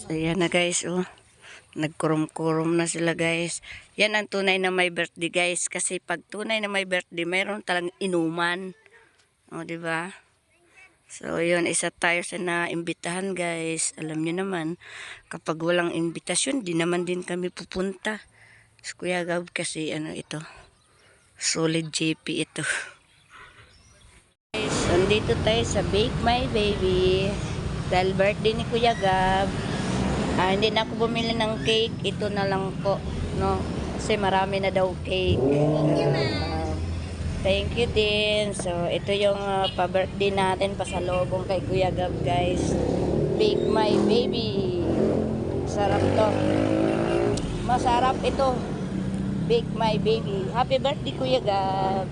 Ayan na guys, oh. Nagkurum-kurum na sila guys. Yan ang tunay na may birthday guys. Kasi pag tunay na may birthday, mayroon talang inuman. O, diba? So, yun, isa tayo sa naimbitahan guys. Alam niyo naman, kapag walang imbitasyon, di naman din kami pupunta. So, Kuya Gab kasi, ano ito, solid JP ito. Guys, andito tayo sa Bake My Baby. Dahil birthday ni Kuya Gab. Hindi na ako bumili ng cake. Ito na lang po, no? Kasi marami na daw cake. Thank you din. So, ito yung pa-birthday natin. Pasalubong kay Kuya Gab, guys. Bake My Baby. Sarap to. Masarap ito. Bake My Baby. Happy birthday, Kuya Gab.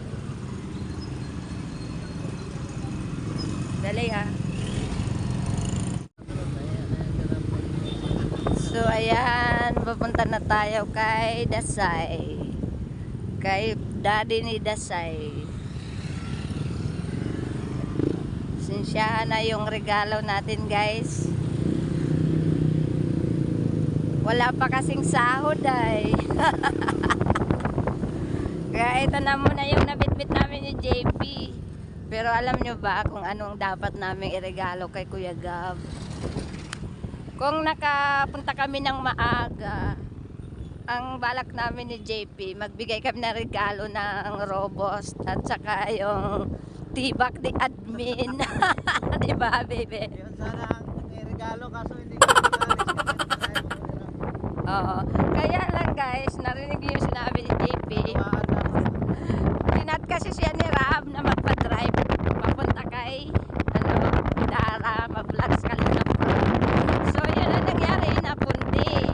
Dali, ha? So, ayan, papunta na tayo kay Dasay. Kay daddy ni Dasay. Sinsyahan na yung regalo natin, guys. Wala pa kasing sahod, ay. Kaya ito na muna yung nabitbit namin ni JP. Pero alam nyo ba kung anong dapat namin iregalo kay Kuya Gab? Kung nakapunta kami ng maaga, ang balak namin ni JP, magbigay kami ng regalo ng Robust at saka yung tibak ni admin. Diba, baby? Yun sana ang regalo kaso hindi ko alis. Oo. Kaya lang guys, narinig yung sinabi ni JP. Tinat kasi siya ni Rab na magpa-drive papunta kay Dara, mag-vlogs ka lang. So yun ang nangyari, napundi.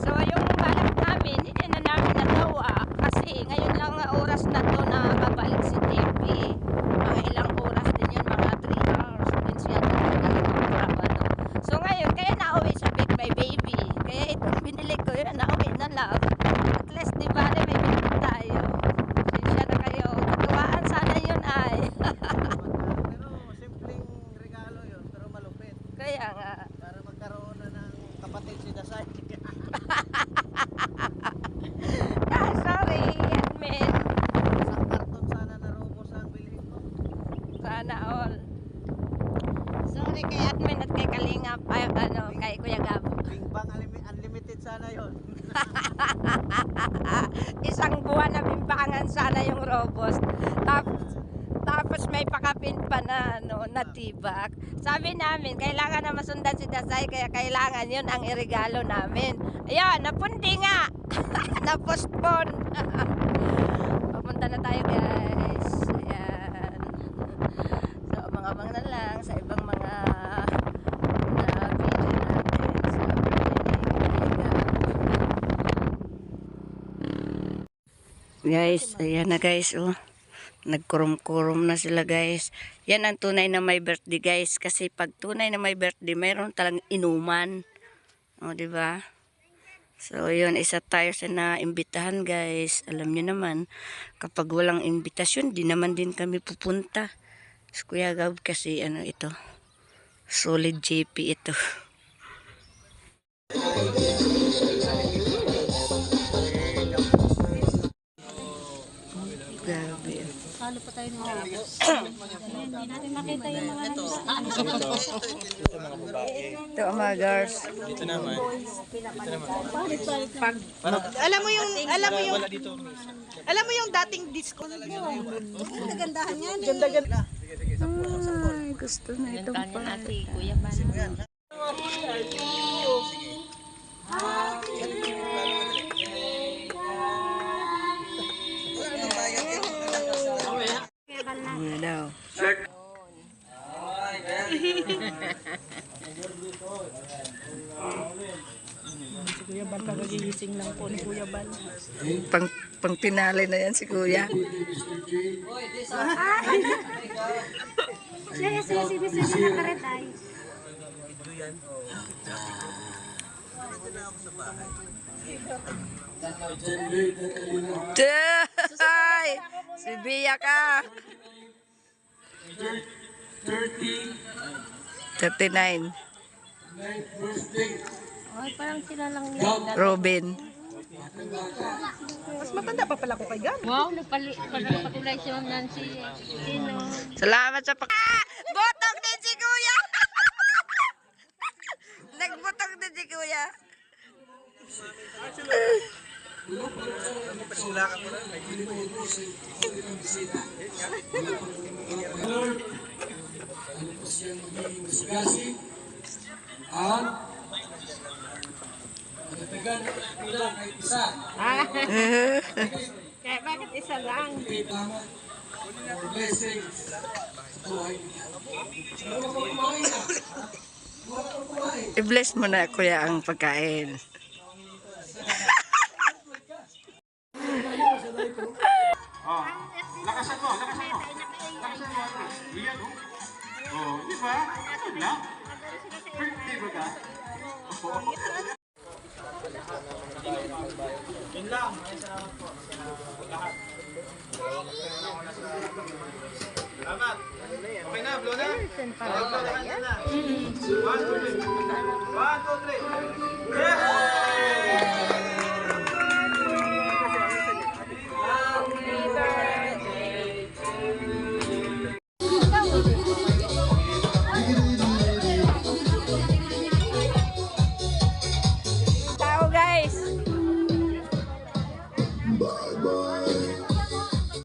So yung balak namin, hindi na namin nagawa kasi ngayon lang na oras na to na babalik si JP. Mga ilang oras din yun, mga 3 hours din siya nagtatrabaho. So ngayon, kaya nauwi sa Bake My Baby. Kaya ito binili ko yun, nauwi na lang. At least di ba may binili tayo. Sinsya na kayo, tutuwaan sana yun ay. Pero simpleng regalo yun, pero malupit. Kaya nga. Para magkaroon na ng kapatid si Dasay. Sorry, admin. Isang karton sana na Robos ang bilhin ko. Sana all. Sorry kay admin at kay Kalingap, ay, kay Kuya Gab. Bingbang unlimited sana yun. Isang buwan na bimbangan sana yung Robos. Tapos may pakapin pa na na tibak. Sabi namin, kailangan na masundan si Dasay, kaya kailangan yun ang iregalo namin. Ayun, napundi nga. Na-postpone. Papunta na tayo guys. Ayan. So, abang-abang na lang sa ibang mga na video natin. So, guys, ayan na guys, oh. Nagkurum-kurum na sila guys. Yan ang tunay na may birthday guys. Kasi pag tunay na may birthday, mayroon talang inuman. O, diba? So, yun, isa tayo sa naimbitahan guys. Alam niyo naman, kapag walang imbitasyon, di naman din kami pupunta. So, Kuya Gab kasi, ano ito, solid JP ito. Grabe. Halo pa tayo ng Robos. Hindi natin makita yung mga Ito ang mga girls. Dito naman. Alam mo yung dating disco. kagandahan yan. Ganda-ganda. Ay, gusto na itong Natin, Kuya Ban. ano daw. Si Kuya Bal, kagagising lang po ni Kuya Bal. Pang pinali na yan si Kuya. Sige, nakaretay. Ay, si Bia ka. 39. Ay, parang sila lang yan. Robin. Mas matanda pa pala ko kay Gan. Wow, nagpatulay si Ma'am Nancy. Sino? Salamat sa Botog din si Kuya! Nagbotog din si Kuya. Pasilakan mo na. Ano po siyang magiging masigasi at matatagan bilang kahit isa. Kaya bakit isa lang? Salamat for blessings sa buhay niya. Mula po kumain na. Mula po kumain. I-bless mo na Kuya ang pagkain. Lakasan mo, lakasan mo. Lakasan mo. Iyan, oh. Oh, di ba? Ano na? Birthday ba ka? Yun lang. Ay, salamat po. Lahat. Salamat. Okay na, blow na? Blow na. 1, 2, 3. 1, 2, 3.